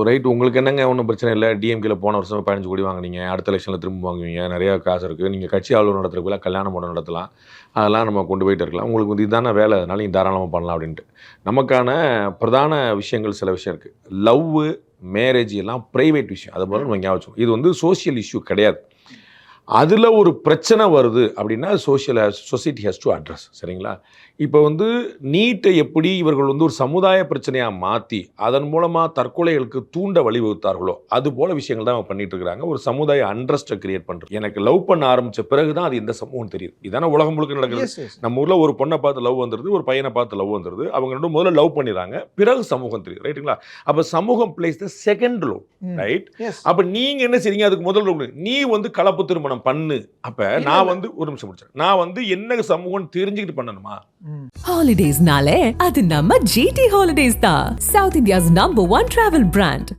Right உங்களுக்கு என்னங்க ஒன்றும் பிரச்சனை இல்லை. டிஎம்கேல போன வருஷம் 15 கோடி வாங்குனீங்க. அடுத்த எலெக்ஷனில் திரும்ப வாங்குவீங்க. நிறையா காசு இருக்குது. நீங்கள் கட்சி அலுவலகம் நடத்துறதுக்குள்ள கல்யாணம் பண்ண நடத்தலாம். அதெல்லாம் நம்ம கொண்டு போயிட்டு இருக்கலாம். உங்களுக்கு வந்து இதான வேலை. அதனால நீங்கள் தாராளமாக பண்ணலாம் அப்படின்ட்டு. நமக்கான பிரதான விஷயங்கள் சில விஷயம் இருக்குது. லவ்வு, மேரேஜ் எல்லாம் ப்ரைவேட் விஷயம். அது போல நம்ம ஞாபகம் வச்சுக்கணும். இது வந்து சோஷியல் இஷ்யூ கிடையாது. அதில் ஒரு பிரச்சனை வருது அப்படின்னா சொசைட்டி ஹேஸ் டு அட்ரஸ். சரிங்களா? இப்போ வந்து நீட்டை எப்படி இவர்கள் வந்து ஒரு சமுதாய பிரச்சனையாக மாற்றி அதன் மூலமாக தற்கொலைகளுக்கு தூண்ட வழிவகுத்தார்களோ அது போல விஷயங்கள் தான் அவங்க பண்ணிட்டு இருக்கிறாங்க. ஒரு சமுதாய அண்ட்ரஸ்ட்டை கிரியேட் பண்ணுறது. எனக்கு லவ் பண்ண ஆரம்பித்த பிறகு தான் அது எந்த சமூகம் தெரியுது. இதான உலகம் முழுக்க நடக்குது. நம்ம ஊரில் ஒரு பொண்ணை பார்த்து லவ் வந்துடுது, ஒரு பையனை பார்த்து லவ் வந்துடுது. அவங்க ரெண்டும் முதல்ல லவ் பண்ணிடுறாங்க, பிறகு சமூகம் தெரியுது. ரைட்டுங்களா? அப்போ சமூகம் plays the second role. Right? அப்போ நீங்கள் என்ன செய்றீங்க? அதுக்கு முதல் ரோல் நீ வந்து கலப்பு திருமணம் பண்ணு. அப்போ நான் வந்து ஒரு நிமிஷம் முடிச்சேன். நான் வந்து என்ன சமூகம் தெரிஞ்சுக்கிட்டு பண்ணணுமா? Holidays nale, adu namma GT Holidays da. South India's #1 travel brand.